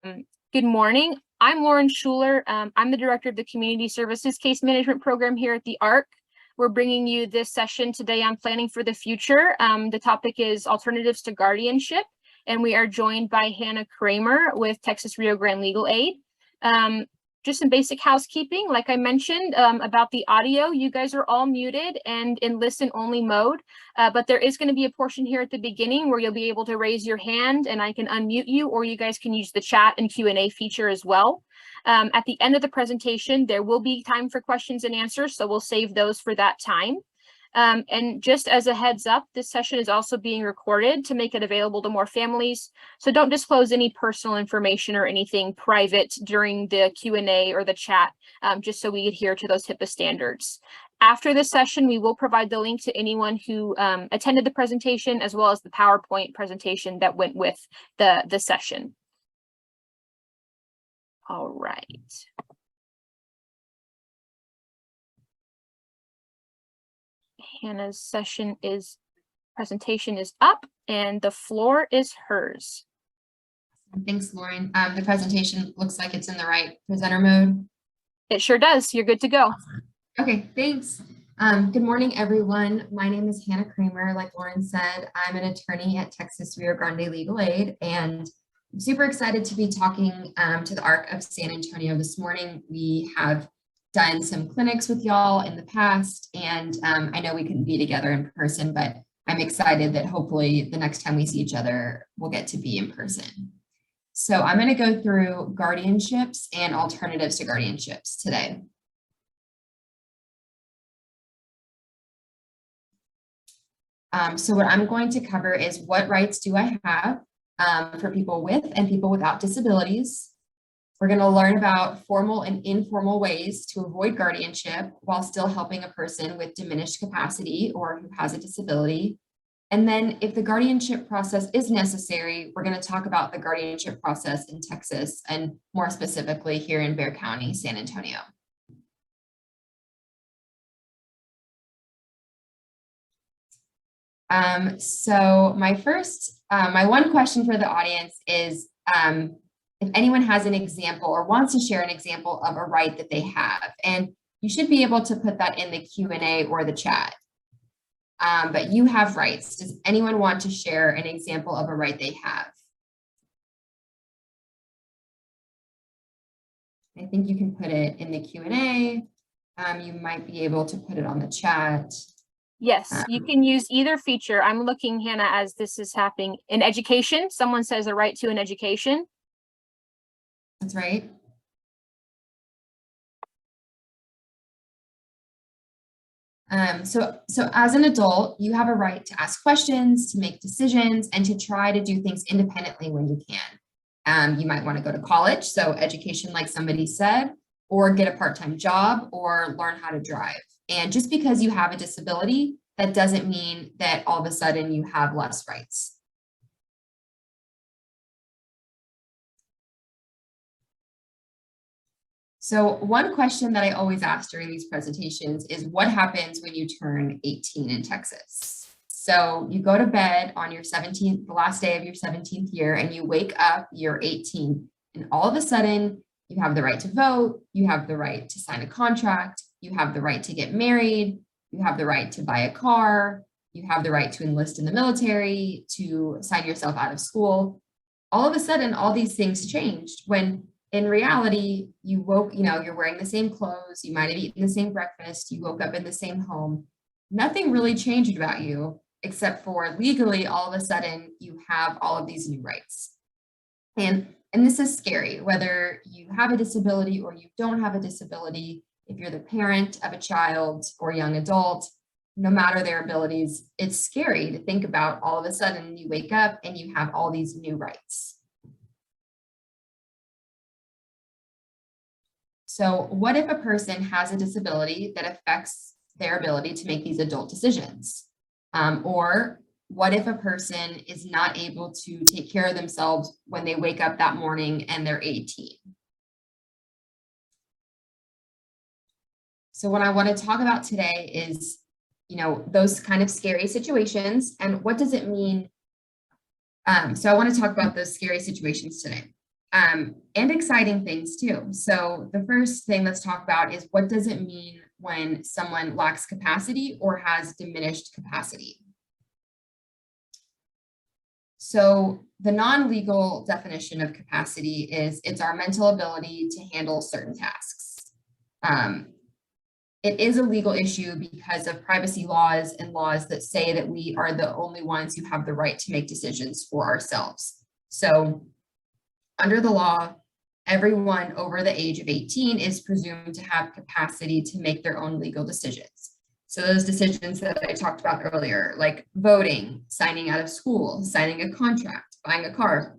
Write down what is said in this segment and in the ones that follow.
Good morning. I'm Lauren Schuler. I'm the director of the Community Services Case Management Program here at the ARC. We're bringing you this session today on planning for the future. The topic is alternatives to guardianship, and we are joined by Hannah Cramer with Texas Rio Grande Legal Aid. Just some basic housekeeping, like I mentioned about the audio, you guys are all muted and in listen only mode, but there is going to be a portion here at the beginning where you'll be able to raise your hand and I can unmute you, or you guys can use the chat and Q&A feature as well. At the end of the presentation, there will be time for questions and answers, so we'll save those for that time. And just as a heads up, this session is also being recorded to make it available to more families. So don't disclose any personal information or anything private during the Q&A or the chat, just so we adhere to those HIPAA standards. After this session, we will provide the link to anyone who attended the presentation, as well as the PowerPoint presentation that went with the session. All right. Hannah's presentation is up and the floor is hers. Thanks, Lauren. The presentation looks like it's in the right presenter mode. It sure does. You're good to go. Okay, thanks. Good morning, everyone. My name is Hannah Cramer. Like Lauren said, I'm an attorney at Texas Rio Grande Legal Aid, and I'm super excited to be talking to the ARC of San Antonio this morning. We have done some clinics with y'all in the past, and I know we couldn't be together in person, but I'm excited that hopefully the next time we see each other, we'll get to be in person. So I'm going to go through guardianships and alternatives to guardianships today. So what I'm going to cover is what rights do I have for people with and people without disabilities. We're going to learn about formal and informal ways to avoid guardianship while still helping a person with diminished capacity or who has a disability. And then if the guardianship process is necessary, we're going to talk about the guardianship process in Texas and more specifically here in Bexar County, San Antonio. So my one question for the audience is, if anyone has an example or wants to share an example of a right that they have, and you should be able to put that in the Q&A or the chat. But you have rights. Does anyone want to share an example of a right they have? I think you can put it in the Q&A. You might be able to put it on the chat. Yes, you can use either feature. I'm looking, Hannah, as this is happening in education. Someone says a right to an education. That's right. So as an adult, you have a right to ask questions, to make decisions, and to try to do things independently when you can. You might want to go to college, so education, like somebody said, or get a part-time job, or learn how to drive. And just because you have a disability, that doesn't mean that all of a sudden you have less rights. So one question that I always ask during these presentations is what happens when you turn 18 in Texas? So you go to bed on your 17th, the last day of your 17th year, and you wake up, you're 18, and all of a sudden you have the right to vote, you have the right to sign a contract, you have the right to get married, you have the right to buy a car, you have the right to enlist in the military, to sign yourself out of school. All of a sudden, all these things changed when in reality, you woke, you're wearing the same clothes, you might have eaten the same breakfast, you woke up in the same home. Nothing really changed about you, except for legally, all of a sudden, you have all of these new rights. And this is scary, whether you have a disability or you don't have a disability, if you're the parent of a child or young adult, no matter their abilities, it's scary to think about all of a sudden you wake up and you have all these new rights. So what if a person has a disability that affects their ability to make these adult decisions? Or what if a person is not able to take care of themselves when they wake up that morning and they're 18? So what I want to talk about today is, those kind of scary situations and what does it mean? So I want to talk about those scary situations today. And exciting things too. So the first thing let's talk about is, what does it mean when someone lacks capacity or has diminished capacity? So the non-legal definition of capacity is it's our mental ability to handle certain tasks. It is a legal issue because of privacy laws and laws that say that we are the only ones who have the right to make decisions for ourselves. So under the law, everyone over the age of 18 is presumed to have capacity to make their own legal decisions. So those decisions that I talked about earlier, like voting, signing out of school, signing a contract, buying a car,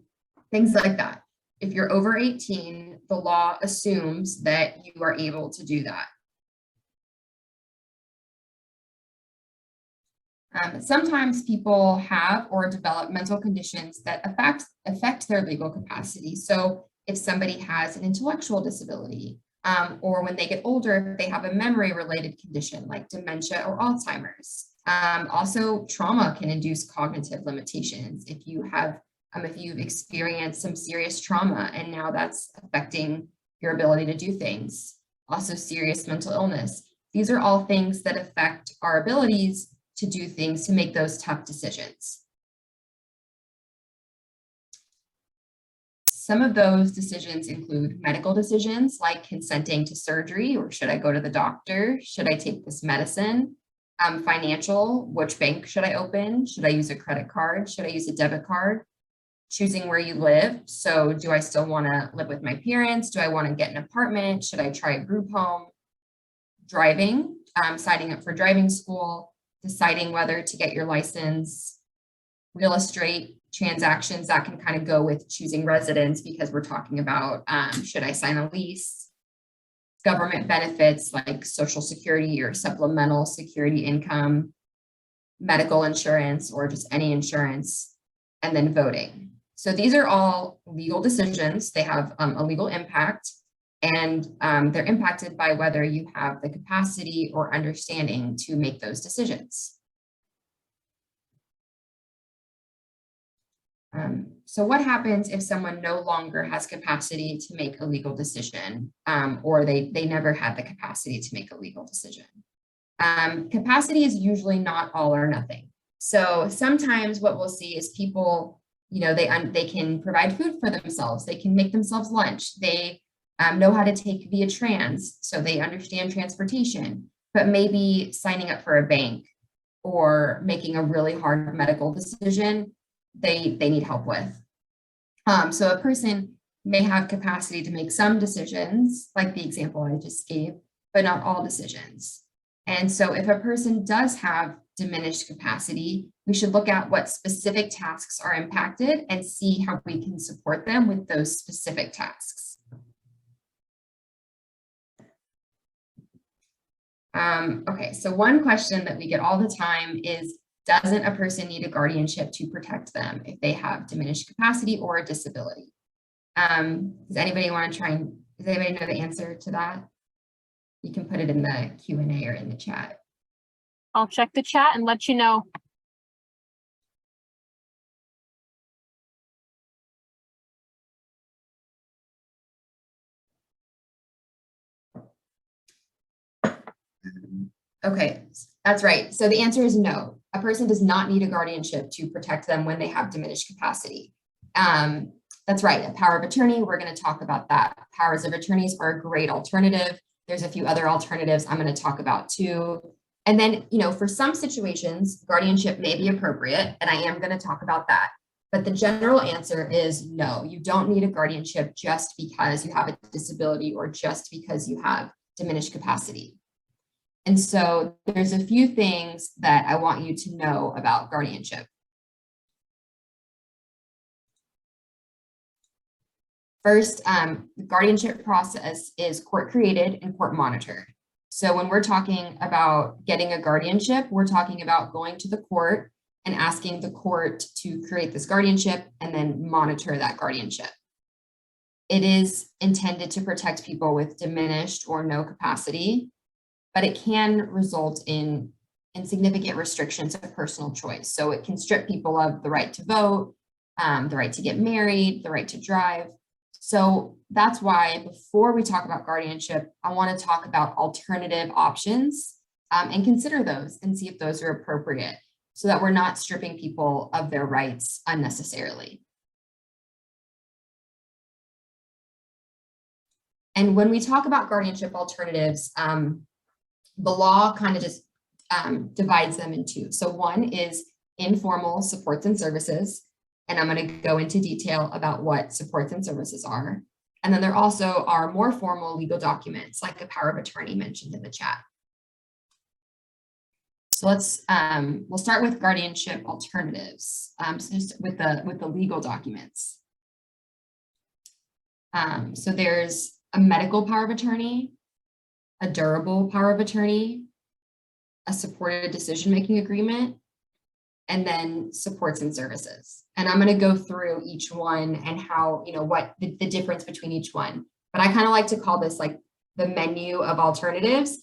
things like that. If you're over 18, the law assumes that you are able to do that. Sometimes people have or develop mental conditions that affect their legal capacity. So if somebody has an intellectual disability, or when they get older, they have a memory-related condition like dementia or Alzheimer's. Also, trauma can induce cognitive limitations. If you've experienced some serious trauma and now that's affecting your ability to do things. Also, serious mental illness. These are all things that affect our abilities to do things, to make those tough decisions. Some of those decisions include medical decisions like consenting to surgery, or should I go to the doctor? Should I take this medicine? Financial, which bank should I open? Should I use a credit card? Should I use a debit card? Choosing where you live. So do I still want to live with my parents? Do I want to get an apartment? Should I try a group home? Driving, signing up for driving school, deciding whether to get your license. Real estate transactions, that can kind of go with choosing residence because we're talking about, should I sign a lease? Government benefits like Social Security or supplemental security income, medical insurance, or just any insurance, and then voting. So these are all legal decisions. They have a legal impact, and they're impacted by whether you have the capacity or understanding to make those decisions. So what happens if someone no longer has capacity to make a legal decision, or they never had the capacity to make a legal decision? Capacity is usually not all or nothing. So sometimes what we'll see is people, they can provide food for themselves. They can make themselves lunch. They know how to take via trans, so they understand transportation, but maybe signing up for a bank or making a really hard medical decision, they need help with. So a person may have capacity to make some decisions, like the example I just gave, but not all decisions. And so if a person does have diminished capacity, we should look at what specific tasks are impacted and see how we can support them with those specific tasks. Okay, so one question that we get all the time is, doesn't a person need a guardianship to protect them if they have diminished capacity or a disability? Does anybody want to does anybody know the answer to that? You can put it in the Q&A or in the chat. I'll check the chat and let you know. Okay, that's right. So the answer is no. A person does not need a guardianship to protect them when they have diminished capacity. That's right, a power of attorney, we're going to talk about that. Powers of attorneys are a great alternative. There's a few other alternatives I'm going to talk about too. And then, for some situations, guardianship may be appropriate, and I am going to talk about that. But the general answer is no, you don't need a guardianship just because you have a disability or just because you have diminished capacity. And so there's a few things that I want you to know about guardianship. First, the guardianship process is court created and court monitored. So when we're talking about getting a guardianship, we're talking about going to the court and asking the court to create this guardianship and then monitor that guardianship. It is intended to protect people with diminished or no capacity, but it can result in significant restrictions of personal choice. So it can strip people of the right to vote, the right to get married, the right to drive. So that's why before we talk about guardianship, I want to talk about alternative options and consider those and see if those are appropriate so that we're not stripping people of their rights unnecessarily. And when we talk about guardianship alternatives, the law kind of just divides them in two. So one is informal supports and services, and I'm going to go into detail about what supports and services are. And then there also are more formal legal documents like a power of attorney mentioned in the chat. So we'll start with guardianship alternatives. So just with the legal documents. So there's a medical power of attorney, a durable power of attorney, a supported decision-making agreement, and then supports and services. And I'm going to go through each one and how, what the difference between each one. But I kind of like to call this like the menu of alternatives.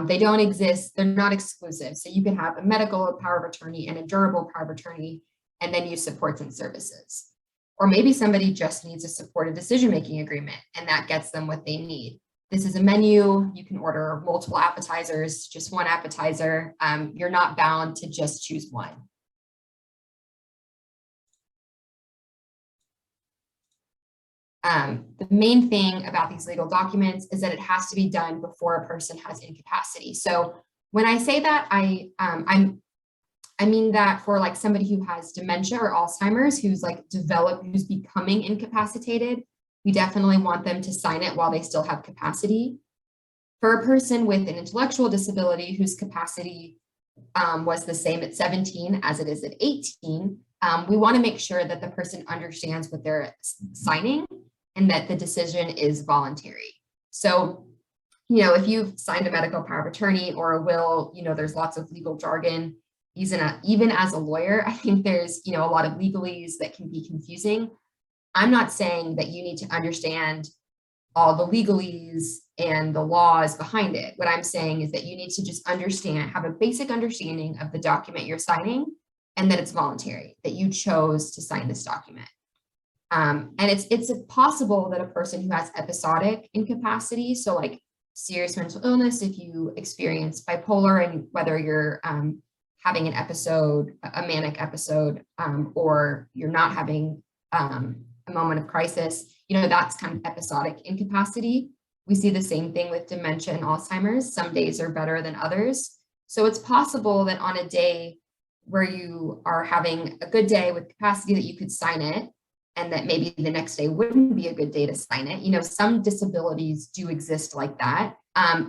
They don't exist. They're not exclusive. So you can have a medical power of attorney and a durable power of attorney, and then use supports and services. Or maybe somebody just needs a supported decision-making agreement, and that gets them what they need. This is a menu. You can order multiple appetizers, just one appetizer. You're not bound to just choose one. The main thing about these legal documents is that it has to be done before a person has incapacity. So when I say that, I mean that for like somebody who has dementia or Alzheimer's, who's becoming incapacitated, we definitely want them to sign it while they still have capacity. For a person with an intellectual disability whose capacity was the same at 17 as it is at 18, we want to make sure that the person understands what they're signing and that the decision is voluntary. So, if you've signed a medical power of attorney or a will, there's lots of legal jargon. Even as a lawyer, I think there's, a lot of legalese that can be confusing. I'm not saying that you need to understand all the legalese and the laws behind it. What I'm saying is that you need to just have a basic understanding of the document you're signing and that it's voluntary, that you chose to sign this document. And it's possible that a person who has episodic incapacity, so like serious mental illness, if you experience bipolar and whether you're having an episode, a manic episode, or you're not having a moment of crisis, that's kind of episodic incapacity. We see the same thing with dementia and Alzheimer's. Some days are better than others. So it's possible that on a day where you are having a good day with capacity that you could sign it, and that maybe the next day wouldn't be a good day to sign it. Some disabilities do exist like that.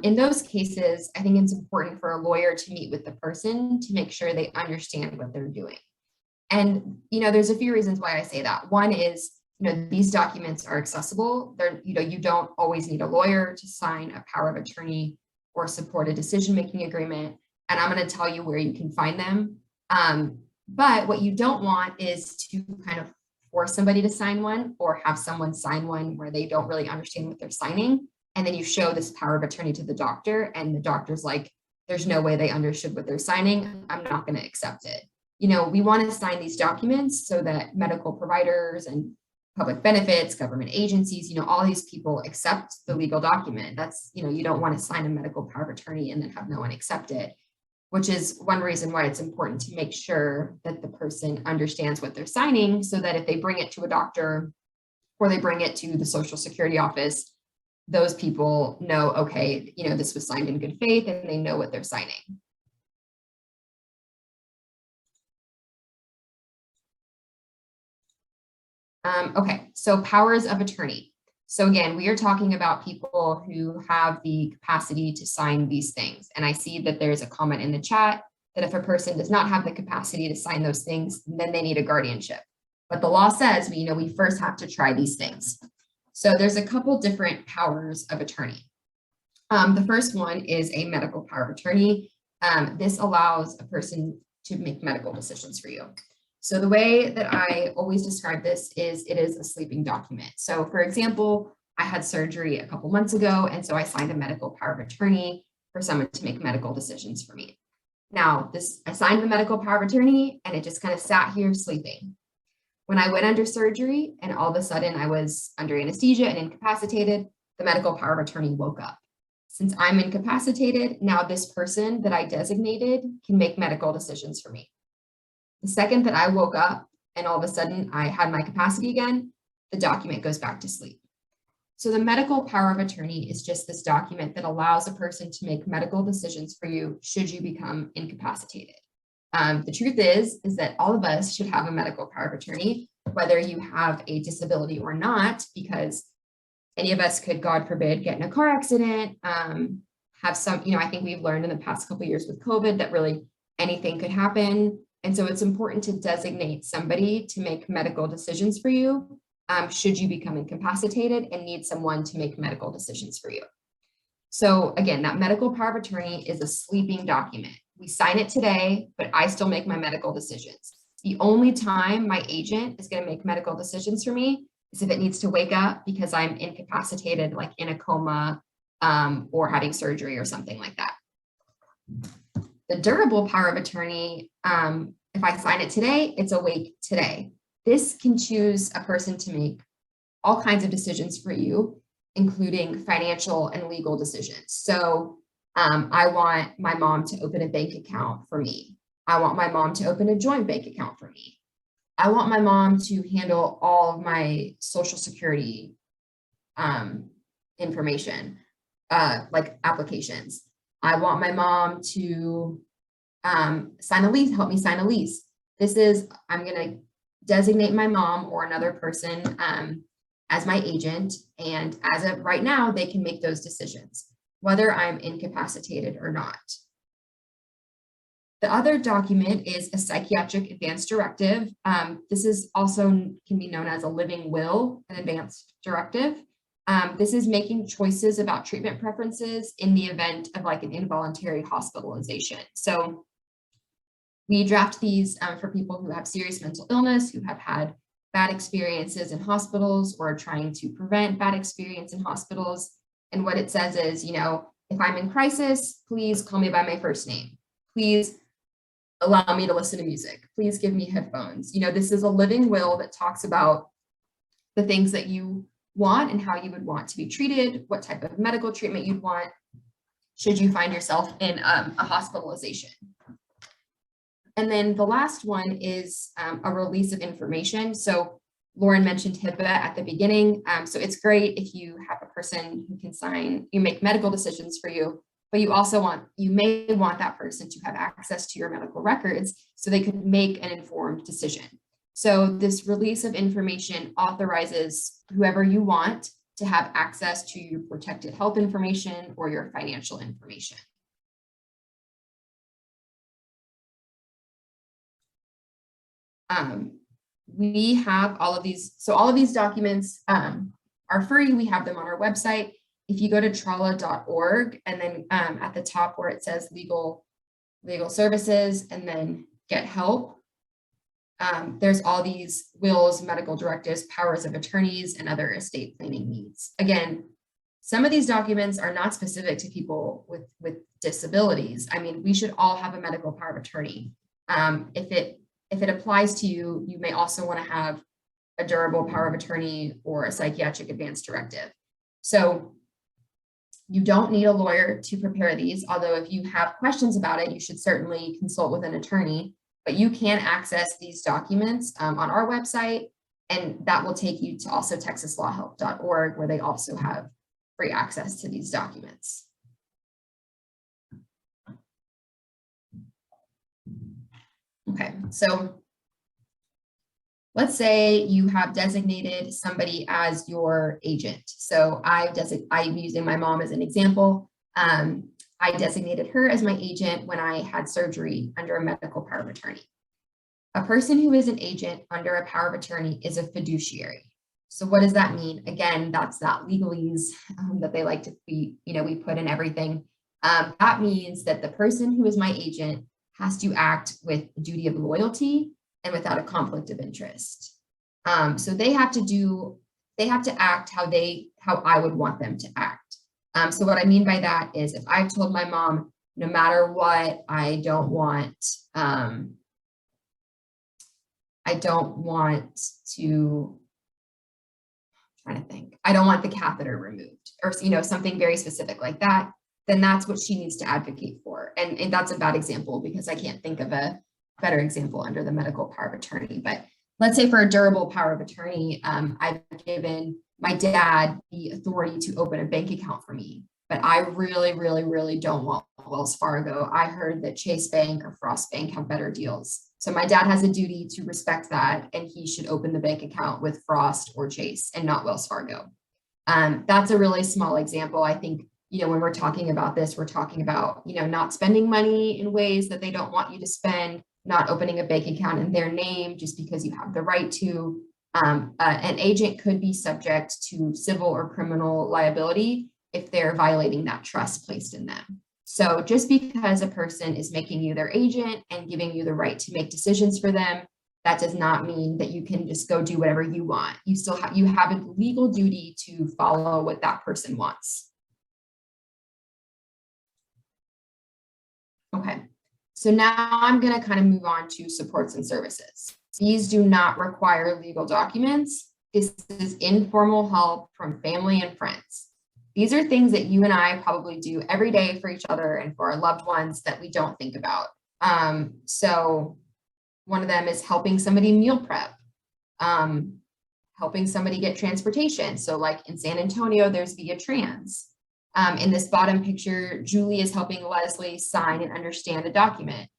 In those cases, I think it's important for a lawyer to meet with the person to make sure they understand what they're doing. And, there's a few reasons why I say that. One is, these documents are accessible. You don't always need a lawyer to sign a power of attorney or support a decision-making agreement. And I'm going to tell you where you can find them. But what you don't want is to kind of force somebody to sign one or have someone sign one where they don't really understand what they're signing. And then you show this power of attorney to the doctor and the doctor's like, there's no way they understood what they're signing. I'm not going to accept it. We want to sign these documents so that medical providers and public benefits, government agencies, all these people accept the legal document. That's, you don't want to sign a medical power of attorney and then have no one accept it, which is one reason why it's important to make sure that the person understands what they're signing so that if they bring it to a doctor or they bring it to the Social Security office, those people know, okay, this was signed in good faith and they know what they're signing. Okay, so powers of attorney. So again, we are talking about people who have the capacity to sign these things. And I see that there's a comment in the chat that if a person does not have the capacity to sign those things, then they need a guardianship. But the law says, we first have to try these things. So there's a couple different powers of attorney. The first one is a medical power of attorney. This allows a person to make medical decisions for you. So the way that I always describe this is it is a sleeping document. So for example, I had surgery a couple months ago, and so I signed a medical power of attorney for someone to make medical decisions for me. Now, I signed the medical power of attorney, and it just kind of sat here sleeping. When I went under surgery and all of a sudden I was under anesthesia and incapacitated, the medical power of attorney woke up. Since I'm incapacitated, now this person that I designated can make medical decisions for me. The second that I woke up and all of a sudden I had my capacity again, the document goes back to sleep. So the medical power of attorney is just this document that allows a person to make medical decisions for you should you become incapacitated. The truth is that all of us should have a medical power of attorney, whether you have a disability or not, because any of us could, God forbid, get in a car accident, have some, I think we've learned in the past couple of years with COVID that really anything could happen. And so it's important to designate somebody to make medical decisions for you, should you become incapacitated and need someone to make medical decisions for you. So again, that medical power of attorney is a sleeping document. We sign it today, but I still make my medical decisions. The only time my agent is going to make medical decisions for me is if it needs to wake up because I'm incapacitated, like in a coma, or having surgery or something like that. The durable power of attorney, if I sign it today, it's awake today. This can choose a person to make all kinds of decisions for you, including financial and legal decisions. So I want my mom to open a bank account for me. I want my mom to open a joint bank account for me. I want my mom to handle all of my Social Security information, like applications. I want my mom to sign a lease, help me sign a lease. I'm going to designate my mom or another person as my agent. And as of right now, they can make those decisions, whether I'm incapacitated or not. The other document is a psychiatric advance directive. This is also can be known as a living will, an advance directive. This is making choices about treatment preferences in the event of like an involuntary hospitalization. So we draft these for people who have serious mental illness, who have had bad experiences in hospitals or are trying to prevent bad experience in hospitals. And what it says is, if I'm in crisis, please call me by my first name. Please allow me to listen to music. Please give me headphones. This is a living will that talks about the things that you want and how you would want to be treated, what type of medical treatment you'd want should you find yourself in a hospitalization. And then the last one is a release of information. So Lauren mentioned HIPAA at the beginning. So it's great if you have a person who can make medical decisions for you, but you may want that person to have access to your medical records so they could make an informed decision. So this release of information authorizes whoever you want to have access to your protected health information or your financial information. We have all of these. So all of these documents are free. We have them on our website. If you go to trala.org and then at the top where it says legal services and then get help, there's all these wills, medical directives, powers of attorneys, and other estate planning needs. Again, some of these documents are not specific to people with disabilities. I mean, we should all have a medical power of attorney. If it applies to you, you may also want to have a durable power of attorney or a psychiatric advance directive. So you don't need a lawyer to prepare these, although if you have questions about it, you should certainly consult with an attorney, but you can access these documents on our website, and that will take you to also texaslawhelp.org, where they also have free access to these documents. Okay, so let's say you have designated somebody as your agent. So I'm using my mom as an example. I designated her as my agent when I had surgery under a medical power of attorney. A person who is an agent under a power of attorney is a fiduciary. So what does that mean? Again, that's that legalese that they like to be, we put in everything. That means that the person who is my agent has to act with a duty of loyalty and without a conflict of interest. So they have to act how I would want them to act. So what I mean by that is if I've told my mom, no matter what, I don't want I don't want to, I'm trying to think, I don't want the catheter removed, or, you know, something very specific like that, then that's what she needs to advocate for. And that's a bad example because I can't think of a better example under the medical power of attorney. But let's say for a durable power of attorney, I've given my dad the authority to open a bank account for me, but I really, really, really don't want Wells Fargo. I heard that Chase Bank or Frost Bank have better deals. So my dad has a duty to respect that, and he should open the bank account with Frost or Chase and not Wells Fargo. That's a really small example. I think, you know, when we're talking about this, we're talking about, you know, not spending money in ways that they don't want you to spend, not opening a bank account in their name just because you have the right to. An agent could be subject to civil or criminal liability if they're violating that trust placed in them. So just because a person is making you their agent and giving you the right to make decisions for them, that does not mean that you can just go do whatever you want. You still have, you have a legal duty to follow what that person wants. Okay, so now I'm going to kind of move on to supports and services. These do not require legal documents. This is informal help from family and friends. These are things that you and I probably do every day for each other and for our loved ones that we don't think about. So one of them is helping somebody meal prep, helping somebody get transportation. So like in San Antonio, there's Via Trans. In this bottom picture, Julie is helping Leslie sign and understand a document.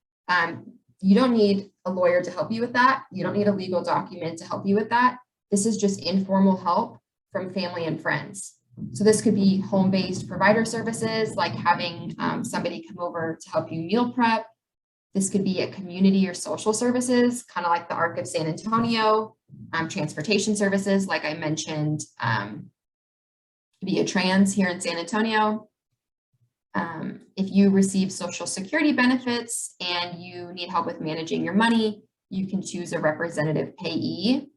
You don't need a lawyer to help you with that. You don't need a legal document to help you with that. This is just informal help from family and friends. So this could be home-based provider services, like having somebody come over to help you meal prep. This could be a community or social services, kind of like the Arc of San Antonio, transportation services, like I mentioned, Via Trans here in San Antonio. If you receive Social Security benefits and you need help with managing your money, you can choose a representative payee.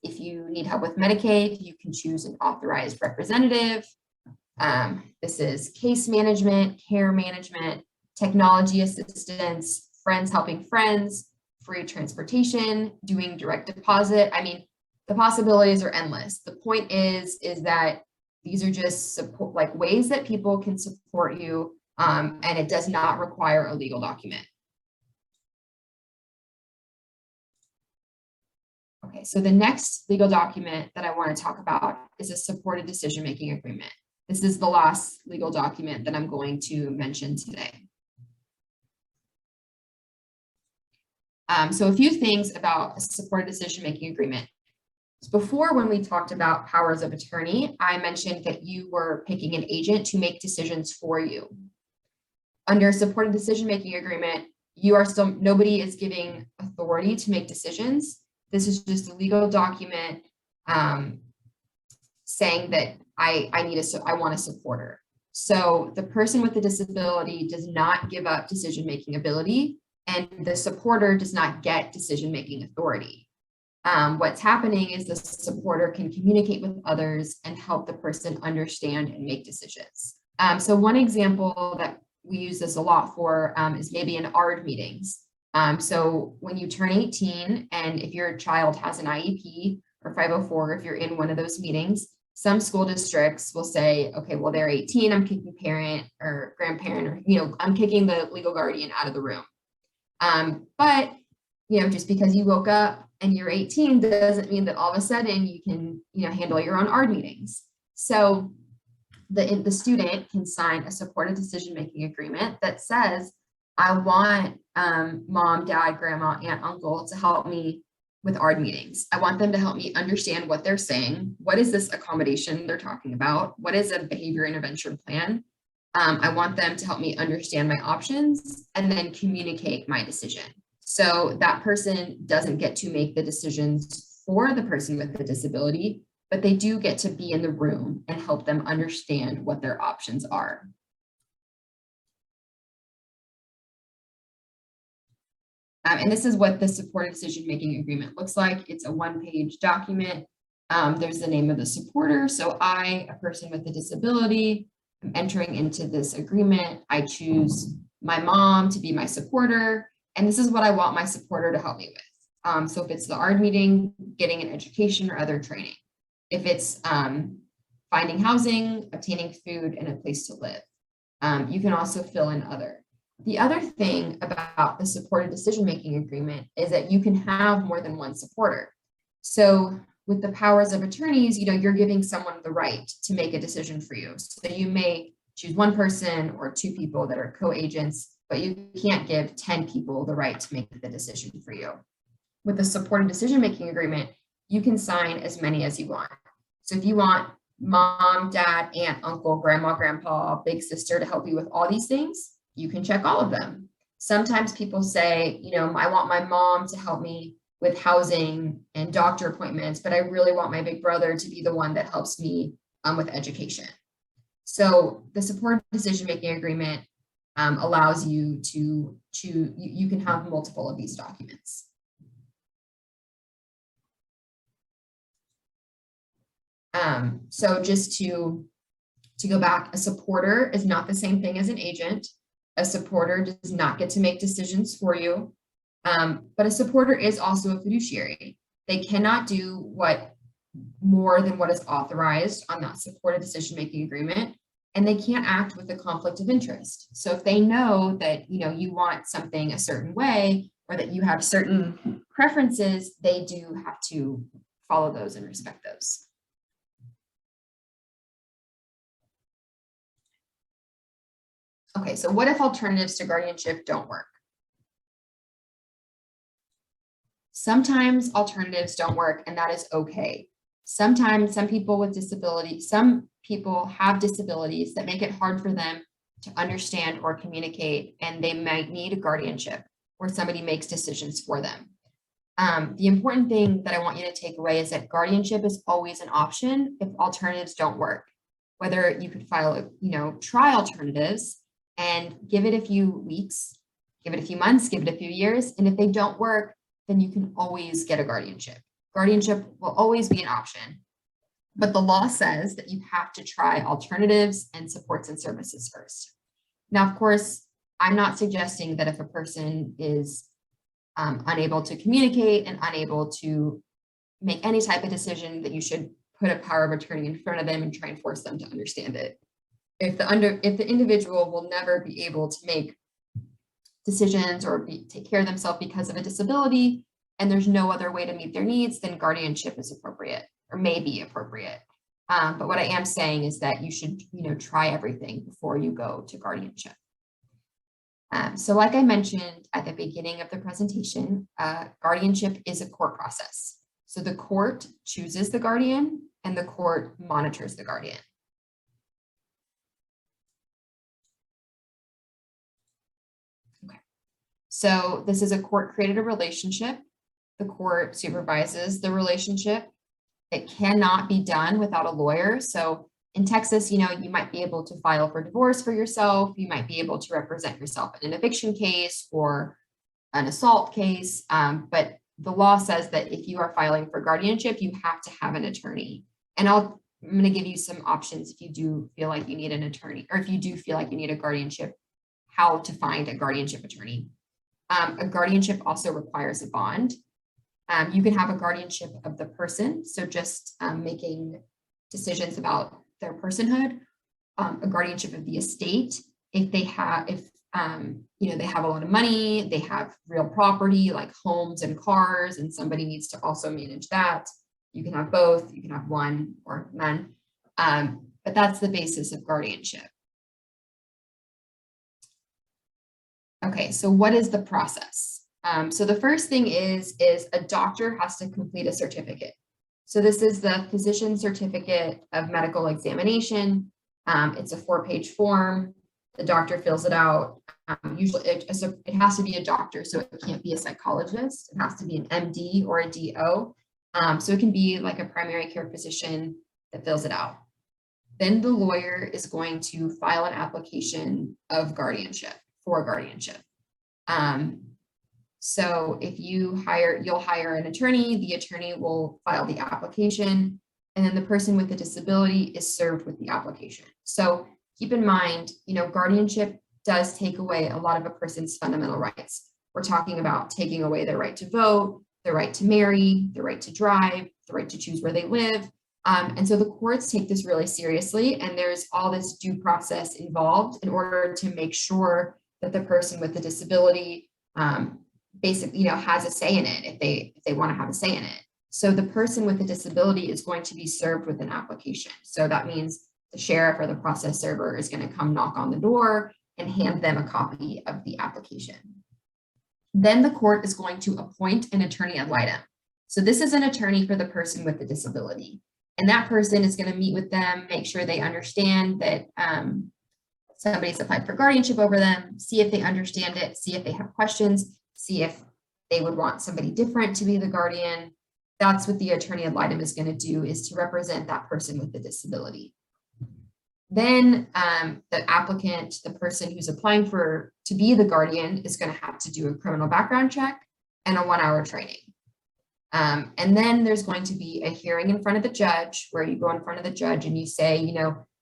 If you need help with Medicaid, you can choose an authorized representative. This is case management, care management, technology assistance, friends helping friends, free transportation, doing direct deposit. I mean, the possibilities are endless. The point is that these are just support, like ways that people can support you, and it does not require a legal document. Okay, so the next legal document that I want to talk about is a supported decision-making agreement. This is the last legal document that I'm going to mention today. So a few things about a supported decision-making agreement. Before, when we talked about powers of attorney, I mentioned that you were picking an agent to make decisions for you. Under a supported decision-making agreement, you are still, nobody is giving authority to make decisions. This is just a legal document saying that I want a supporter. So the person with the disability does not give up decision-making ability, and the supporter does not get decision-making authority. What's happening is the supporter can communicate with others and help the person understand and make decisions. So one example that we use this a lot for is maybe in ARD meetings. So when you turn 18 and if your child has an IEP or 504, if you're in one of those meetings, some school districts will say, okay, well, they're 18, I'm kicking parent or grandparent, or, you know, I'm kicking the legal guardian out of the room. But, you know, just because you woke up and you're 18 doesn't mean that all of a sudden you can, you know, handle your own ARD meetings. So the student can sign a supported decision-making agreement that says, I want mom, dad, grandma, aunt, uncle to help me with ARD meetings. I want them to help me understand what they're saying. What is this accommodation they're talking about? What is a behavior intervention plan? I want them to help me understand my options and then communicate my decision. So that person doesn't get to make the decisions for the person with the disability, but they do get to be in the room and help them understand what their options are. And this is what the supported decision-making agreement looks like. It's a one-page document. There's the name of the supporter. So I, a person with a disability, am entering into this agreement. I choose my mom to be my supporter. And this is what I want my supporter to help me with. So if it's the ARD meeting, getting an education or other training. If it's finding housing, obtaining food, and a place to live. You can also fill in other. The other thing about the supported decision-making agreement is that you can have more than one supporter. So with the powers of attorneys, you're giving someone the right to make a decision for you. So you may choose one person or two people that are co-agents, but you can't give 10 people the right to make the decision for you. With the supported decision-making agreement, you can sign as many as you want. So if you want mom, dad, aunt, uncle, grandma, grandpa, big sister to help you with all these things, you can check all of them. Sometimes people say, I want my mom to help me with housing and doctor appointments, but I really want my big brother to be the one that helps me with education. So the supported decision-making agreement allows you to choose, you can have multiple of these documents. So just to go back, a supporter is not the same thing as an agent. A supporter does not get to make decisions for you, but a supporter is also a fiduciary. They cannot do more than what is authorized on that supported decision-making agreement, and they can't act with a conflict of interest. So if they know that you want something a certain way, or that you have certain preferences, they do have to follow those and respect those. Okay, so what if alternatives to guardianship don't work? Sometimes alternatives don't work, and that is okay. Sometimes some people with disabilities, some people have disabilities that make it hard for them to understand or communicate, and they might need a guardianship where somebody makes decisions for them. The important thing that I want you to take away is that guardianship is always an option if alternatives don't work. Whether you could try alternatives and give it a few weeks, give it a few months, give it a few years. And if they don't work, then you can always get a guardianship. Guardianship will always be an option. But the law says that you have to try alternatives and supports and services first. Now, of course, I'm not suggesting that if a person is unable to communicate and unable to make any type of decision that you should put a power of attorney in front of them and try and force them to understand it. If the individual will never be able to make decisions or take care of themselves because of a disability, and there's no other way to meet their needs, then guardianship is appropriate or may be appropriate. But what I am saying is that you should, try everything before you go to guardianship. So like I mentioned at the beginning of the presentation, guardianship is a court process. So the court chooses the guardian and the court monitors the guardian. Okay. So this is a court-created relationship. The court supervises the relationship. It cannot be done without a lawyer. So in Texas, you might be able to file for divorce for yourself. You might be able to represent yourself in an eviction case or an assault case. But the law says that if you are filing for guardianship, you have to have an attorney. And I'm going to give you some options if you do feel like you need an attorney, or if you do feel like you need a guardianship, how to find a guardianship attorney. A guardianship also requires a bond. You can have a guardianship of the person, so just making decisions about their personhood. A guardianship of the estate, if they have, they have a lot of money, they have real property like homes and cars, and somebody needs to also manage that. You can have both. You can have one or none, but that's the basis of guardianship. Okay, so what is the process? So the first thing is a doctor has to complete a certificate. So this is the physician certificate of medical examination. It's a 4-page form. The doctor fills it out. Usually it has to be a doctor, so it can't be a psychologist. It has to be an MD or a DO. So it can be like a primary care physician that fills it out. Then the lawyer is going to file an application of guardianship for guardianship. So if you'll hire an attorney, the attorney will file the application, and then the person with the disability is served with the application. So keep in mind, guardianship does take away a lot of a person's fundamental rights. We're talking about taking away their right to vote, the right to marry, the right to drive, the right to choose where they live. And so the courts take this really seriously, and there's all this due process involved in order to make sure that the person with the disability basically, has a say in it if they want to have a say in it. So the person with the disability is going to be served with an application. So that means the sheriff or the process server is going to come knock on the door and hand them a copy of the application. Then the court is going to appoint an attorney ad litem. So this is an attorney for the person with the disability. And that person is going to meet with them, make sure they understand that somebody's applied for guardianship over them, see if they understand it, see if they have questions, see if they would want somebody different to be the guardian. That's what the attorney ad litem is going to do, is to represent that person with the disability. Then the applicant, the person who's applying to be the guardian, is going to have to do a criminal background check and a 1-hour training. And then there's going to be a hearing in front of the judge, where you go in front of the judge and you say,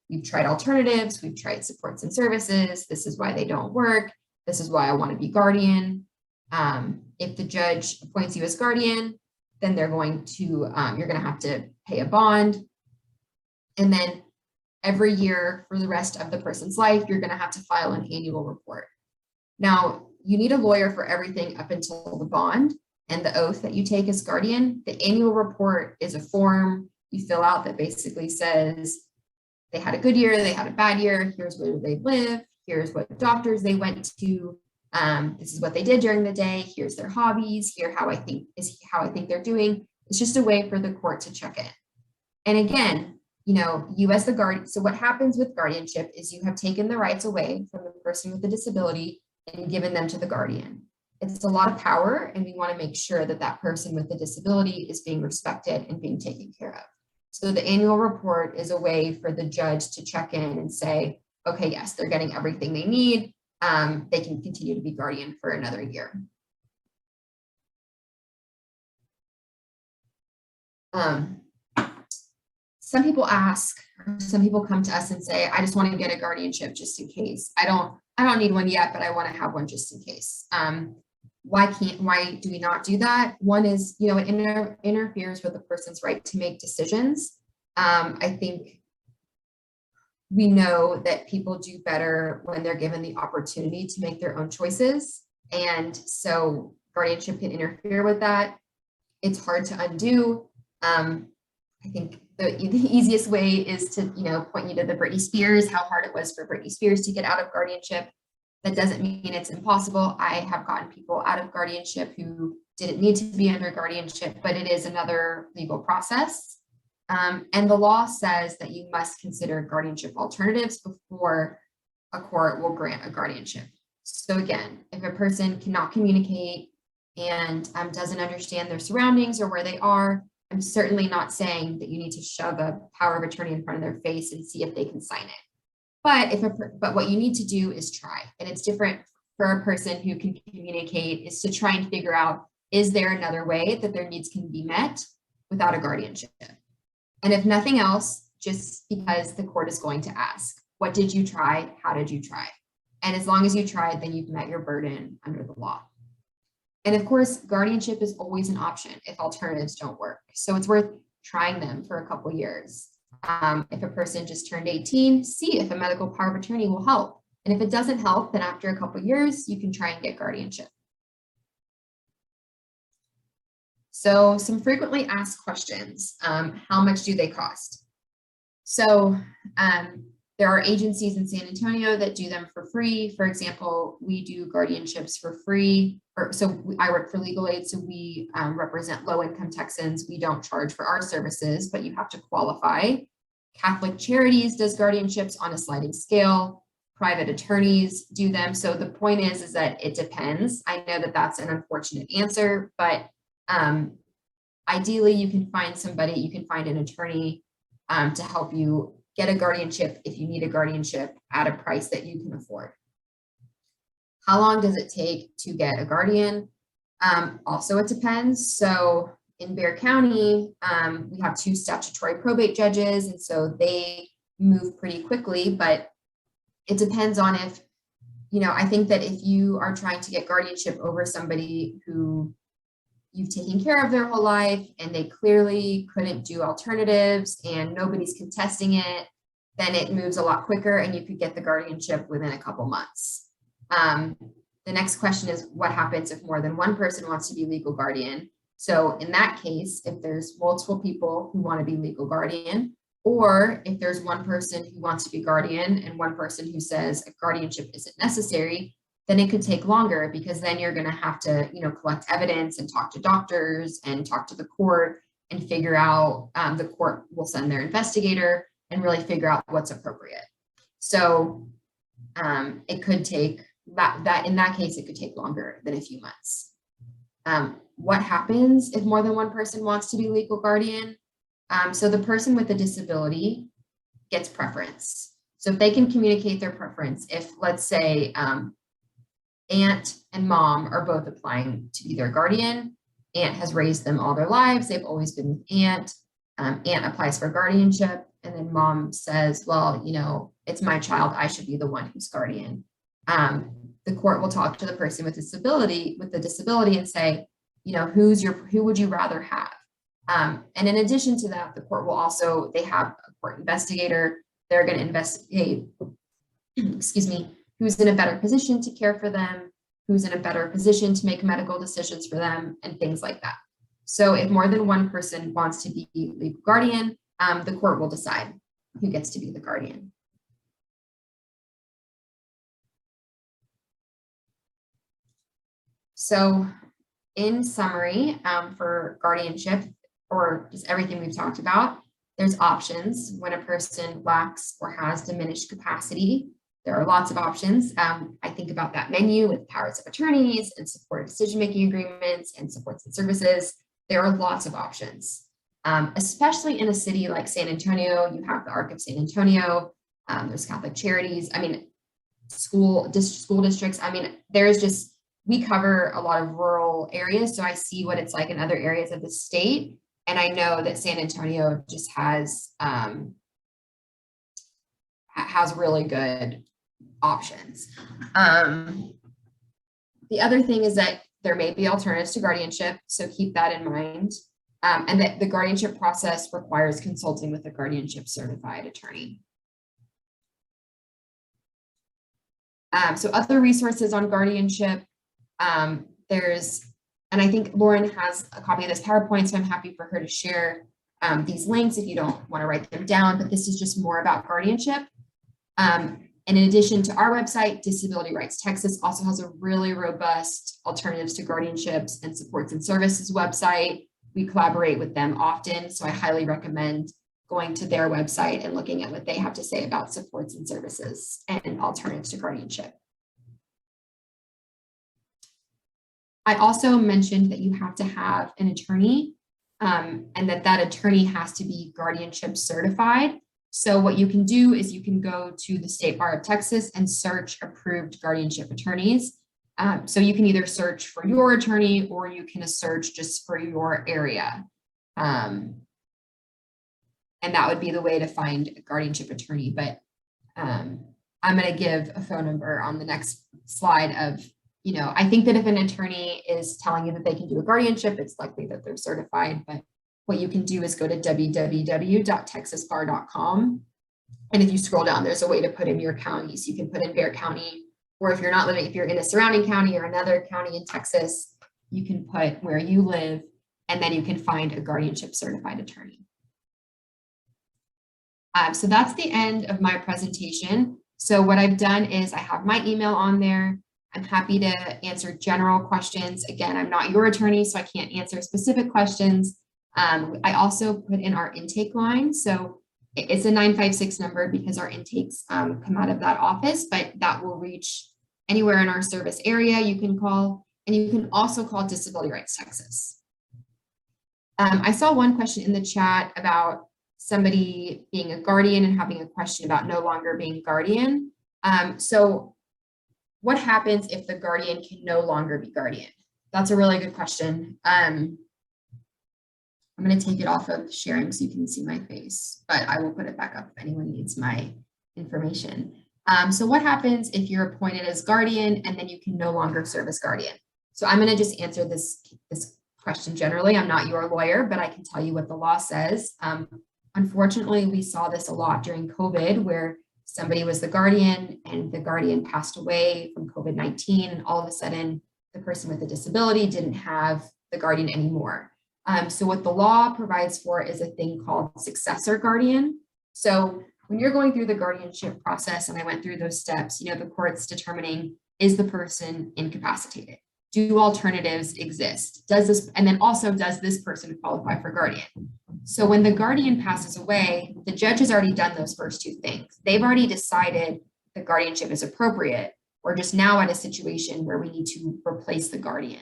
we've tried alternatives, we've tried supports and services, this is why they don't work, this is why I want to be guardian. If the judge appoints you as guardian, then they're going to, you're going to have to pay a bond. And then every year for the rest of the person's life, you're going to have to file an annual report. Now, you need a lawyer for everything up until the bond and the oath that you take as guardian. The annual report is a form you fill out that basically says they had a good year, they had a bad year, here's where they live, here's what doctors they went to, this is what they did during the day, here's their hobbies, here how I think they're doing. It's just a way for the court to check it. And again, you as the guardian, so what happens with guardianship is you have taken the rights away from the person with the disability and given them to the guardian. It's a lot of power, and we want to make sure that that person with the disability is being respected and being taken care of. So the annual report is a way for the judge to check in and say, okay, yes, they're getting everything they need. They can continue to be guardian for another year. Some people ask, or some people come to us and say, I just want to get a guardianship just in case. I don't need one yet, but I want to have one just in case. Why do we not do that? One is, it interferes with the person's right to make decisions. I think we know that people do better when they're given the opportunity to make their own choices. And so guardianship can interfere with that. It's hard to undo. I think the easiest way is to, point you to the Britney Spears, how hard it was for Britney Spears to get out of guardianship. That doesn't mean it's impossible. I have gotten people out of guardianship who didn't need to be under guardianship, but it is another legal process. And the law says that you must consider guardianship alternatives before a court will grant a guardianship. So again, if a person cannot communicate and doesn't understand their surroundings or where they are, I'm certainly not saying that you need to shove a power of attorney in front of their face and see if they can sign it. But what you need to do is try, and it's different for a person who can communicate, is to try and figure out, is there another way that their needs can be met without a guardianship? And if nothing else, just because the court is going to ask, what did you try? How did you try? And as long as you tried, then you've met your burden under the law. And of course, guardianship is always an option if alternatives don't work. So it's worth trying them for a couple years. If a person just turned 18, see if a medical power of attorney will help. And if it doesn't help, then after a couple years, you can try and get guardianship. So some frequently asked questions, how much do they cost? So there are agencies in San Antonio that do them for free. For example, we do guardianships for free. I work for Legal Aid, so we represent low-income Texans. We don't charge for our services, but you have to qualify. Catholic Charities does guardianships on a sliding scale. Private attorneys do them. So the point is that it depends. I know that that's an unfortunate answer, but ideally you can find an attorney to help you get a guardianship if you need a guardianship at a price that you can afford. How long does it take to get a guardian? Also, it depends. So in Bexar County, we have 2 statutory probate judges, and so they move pretty quickly, but it depends on if, I think that if you are trying to get guardianship over somebody who you've taken care of their whole life and they clearly couldn't do alternatives and nobody's contesting it, then it moves a lot quicker and you could get the guardianship within a couple months. The next question is, what happens if more than one person wants to be legal guardian? So in that case, if there's multiple people who want to be legal guardian, or if there's one person who wants to be guardian and one person who says a guardianship isn't necessary, then it could take longer, because then you're going to have to, collect evidence and talk to doctors and talk to the court and figure out, the court will send their investigator and really figure out what's appropriate. So it could take that in that case, it could take longer than a few months. What happens if more than one person wants to be legal guardian? So the person with the disability gets preference. So if they can communicate their preference, if let's say aunt and mom are both applying to be their guardian, aunt has raised them all their lives, they've always been with aunt, aunt applies for guardianship, and then mom says, well, it's my child, I should be the one who's guardian. The court will talk to the person with the disability and say, who would you rather have? And in addition to that, the court will also, they have a court investigator. They're going to investigate, who's in a better position to care for them, who's in a better position to make medical decisions for them, and things like that. So if more than one person wants to be legal guardian, the court will decide who gets to be the guardian. So in summary, for guardianship, or just everything we've talked about, there's options when a person lacks or has diminished capacity. There are lots of options. I think about that menu with powers of attorneys and supportive decision-making agreements and supports and services. There are lots of options, especially in a city like San Antonio. You have the Arc of San Antonio. There's Catholic Charities. School districts. We cover a lot of rural areas, so I see what it's like in other areas of the state. And I know that San Antonio just has really good options. The other thing is that there may be alternatives to guardianship, so keep that in mind. And that the guardianship process requires consulting with a guardianship certified attorney. So other resources on guardianship, and I think Lauren has a copy of this PowerPoint, so I'm happy for her to share these links if you don't want to write them down, but this is just more about guardianship. And in addition to our website, Disability Rights Texas also has a really robust alternatives to guardianships and supports and services website. We collaborate with them often, so I highly recommend going to their website and looking at what they have to say about supports and services and alternatives to guardianship. I also mentioned that you have to have an attorney and that attorney has to be guardianship certified. So what you can do is you can go to the State Bar of Texas and search approved guardianship attorneys. So you can either search for your attorney or you can search just for your area. And that would be the way to find a guardianship attorney. But I'm going to give a phone number on the next slide of, I think that if an attorney is telling you that they can do a guardianship, it's likely that they're certified. But what you can do is go to www.texasbar.com. And if you scroll down, there's a way to put in your counties. You can put in Bexar County, or if you're in a surrounding county or another county in Texas, you can put where you live, and then you can find a guardianship certified attorney. So that's the end of my presentation. So what I've done is I have my email on there. I'm happy to answer general questions. Again, I'm not your attorney, so I can't answer specific questions. I also put in our intake line. So it's a 956 number because our intakes come out of that office, but that will reach anywhere in our service area you can call, and you can also call Disability Rights Texas. I saw one question in the chat about somebody being a guardian and having a question about no longer being guardian. So what happens if the guardian can no longer be guardian? That's a really good question. I'm going to take it off of sharing so you can see my face, but I will put it back up if anyone needs my information. So what happens if you're appointed as guardian and then you can no longer serve as guardian? So I'm going to just answer this question generally. I'm not your lawyer, but I can tell you what the law says. Unfortunately, we saw this a lot during COVID, where somebody was the guardian and the guardian passed away from COVID-19, and all of a sudden the person with the disability didn't have the guardian anymore. So what the law provides for is a thing called successor guardian. So when you're going through the guardianship process, and I went through those steps, the court's determining, is the person incapacitated? Do alternatives exist? And then also, does this person qualify for guardian? So when the guardian passes away, the judge has already done those first two things. They've already decided the guardianship is appropriate. We're just now at a situation where we need to replace the guardian.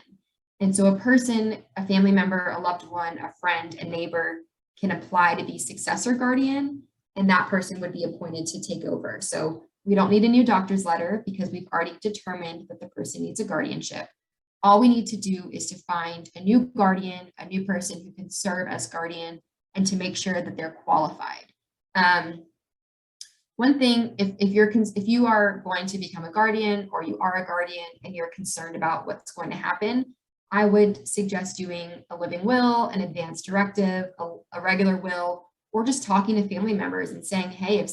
And so a person, a family member, a loved one, a friend, a neighbor can apply to be successor guardian, and that person would be appointed to take over. So we don't need a new doctor's letter because we've already determined that the person needs a guardianship. All we need to do is to find a new guardian, a new person who can serve as guardian, and to make sure that they're qualified. One thing, if you are going to become a guardian, or you are a guardian and you're concerned about what's going to happen, I would suggest doing a living will, an advance directive, a regular will, or just talking to family members and saying, hey, if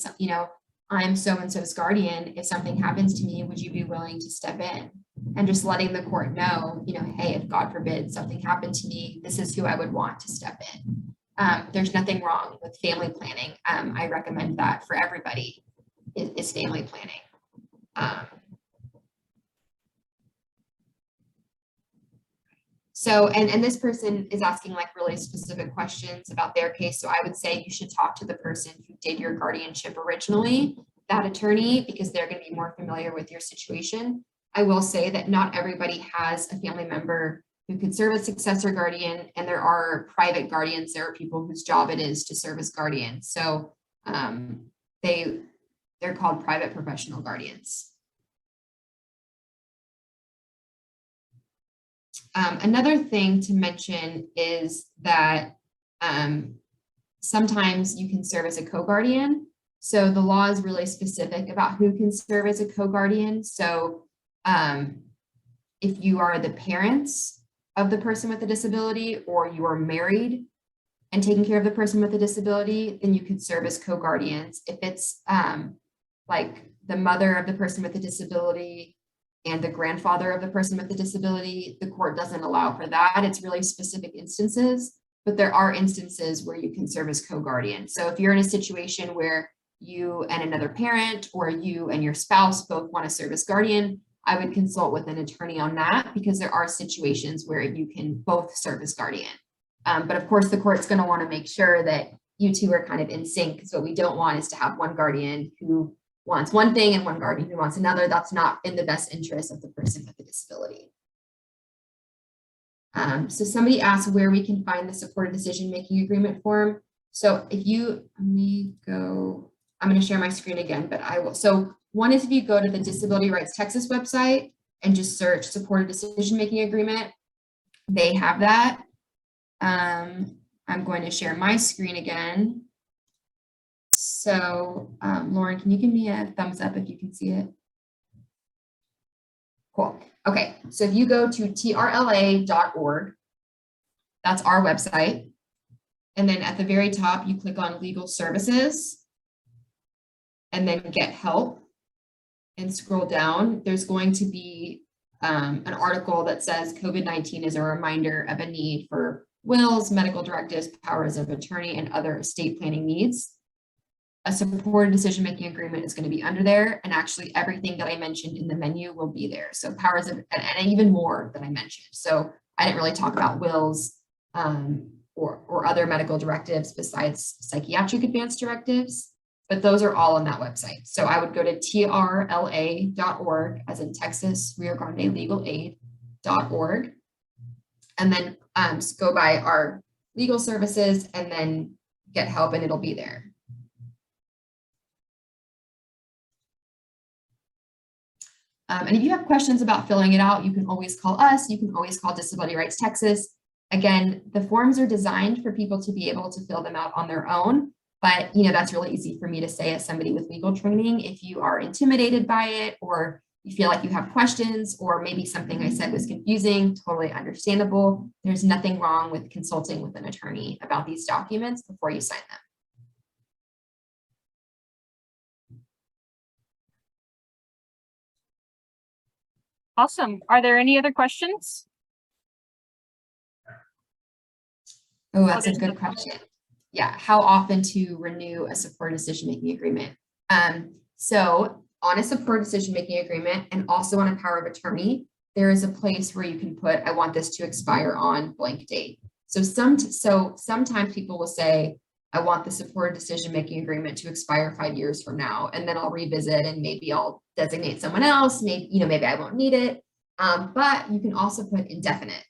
I'm so-and-so's guardian, if something happens to me, would you be willing to step in? And just letting the court know, hey, if God forbid something happened to me, this is who I would want to step in. There's nothing wrong with family planning. I recommend that for everybody is family planning. So, and this person is asking like really specific questions about their case. So I would say you should talk to the person who did your guardianship originally, that attorney, because they're going to be more familiar with your situation. I will say that not everybody has a family member who could serve as successor guardian, and there are private guardians. There are people whose job it is to serve as guardian. So they're called private professional guardians. Another thing to mention is that sometimes you can serve as a co-guardian. So the law is really specific about who can serve as a co-guardian. So if you are the parents of the person with a disability, or you are married and taking care of the person with a disability, then you could serve as co-guardians. If it's like the mother of the person with a disability and the grandfather of the person with the disability, the court doesn't allow for that. It's really specific instances, but there are instances where you can serve as co-guardian. So if you're in a situation where you and another parent, or you and your spouse both want to serve as guardian, I would consult with an attorney on that, because there are situations where you can both serve as guardian. But of course, the court's going to want to make sure that you two are kind of in sync, because what we don't want is to have one guardian who wants one thing and one guardian who wants another. That's not in the best interest of the person with the disability. So somebody asked where we can find the supported decision-making agreement form. So if you, I'm going to share my screen again, but I will. So one is if you go to the Disability Rights Texas website and just search supported decision-making agreement, they have that. I'm going to share my screen again. So Lauren, can you give me a thumbs up if you can see it? Cool. Okay, so if you go to trla.org, that's our website. And then at the very top, you click on legal services and then get help and scroll down. There's going to be an article that says COVID-19 is a reminder of a need for wills, medical directives, powers of attorney, and other estate planning needs. A supported decision-making agreement is going to be under there, and actually everything that I mentioned in the menu will be there. So powers of, and even more that I mentioned. So I didn't really talk about wills or other medical directives besides psychiatric advance directives, but those are all on that website. So I would go to trla.org, as in Texas Rio Grande Legal Aid.org, and then go by our legal services and then get help, and it'll be there. And if you have questions about filling it out, you can always call us. You can always call Disability Rights Texas. Again, the forms are designed for people to be able to fill them out on their own. But, that's really easy for me to say as somebody with legal training. If you are intimidated by it, or you feel like you have questions, or maybe something I said was confusing, totally understandable. There's nothing wrong with consulting with an attorney about these documents before you sign them. Awesome. Are there any other questions? Oh, that's a good question. Yeah, how often to renew a support decision-making agreement? So on a support decision-making agreement and also on a power of attorney, there is a place where you can put, I want this to expire on blank date. So sometimes people will say, I want the support decision-making agreement to expire 5 years from now, and then I'll revisit and maybe I'll designate someone else. Maybe, maybe I won't need it. But you can also put indefinite.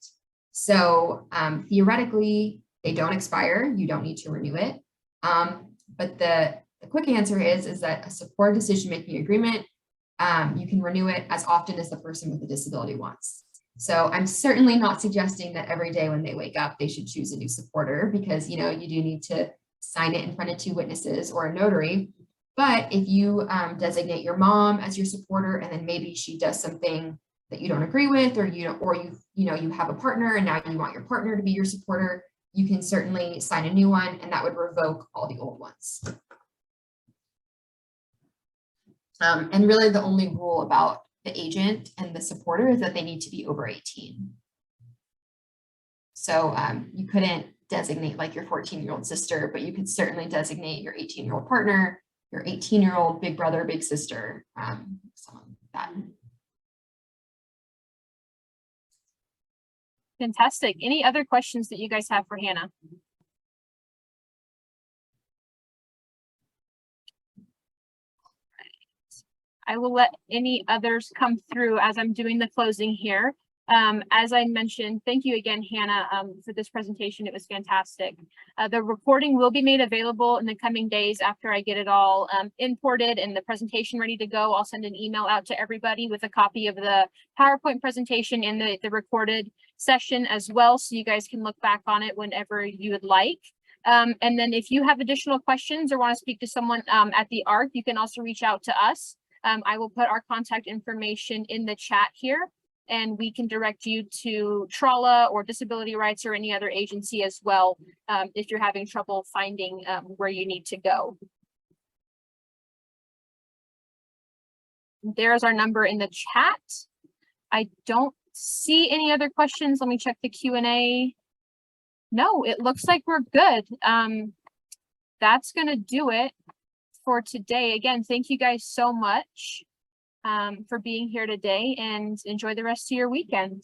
So theoretically, they don't expire. You don't need to renew it. But the quick answer is that a support decision-making agreement, you can renew it as often as the person with the disability wants. So I'm certainly not suggesting that every day when they wake up, they should choose a new supporter, because, you do need to sign it in front of 2 witnesses or a notary. But if you designate your mom as your supporter, and then maybe she does something that you don't agree with, or you have a partner and now you want your partner to be your supporter, you can certainly sign a new one, and that would revoke all the old ones. And really the only rule about the agent and the supporter is that they need to be over 18. So you couldn't designate like your 14-year-old sister, but you could certainly designate your 18-year-old partner, your 18-year-old big brother, big sister, something like that. Fantastic. Any other questions that you guys have for Hannah? I will let any others come through as I'm doing the closing here. As I mentioned, thank you again, Hannah, for this presentation. It was fantastic. The recording will be made available in the coming days after I get it all imported and the presentation ready to go. I'll send an email out to everybody with a copy of the PowerPoint presentation and the recorded session as well, so you guys can look back on it whenever you would like. And then if you have additional questions or want to speak to someone at the ARC, you can also reach out to us. I will put our contact information in the chat here, and we can direct you to TRALA or Disability Rights or any other agency as well, if you're having trouble finding where you need to go. There's our number in the chat. I don't see any other questions. Let me check the Q&A. No, it looks like we're good. That's going to do it for today. Again, thank you guys so much for being here today, and enjoy the rest of your weekend.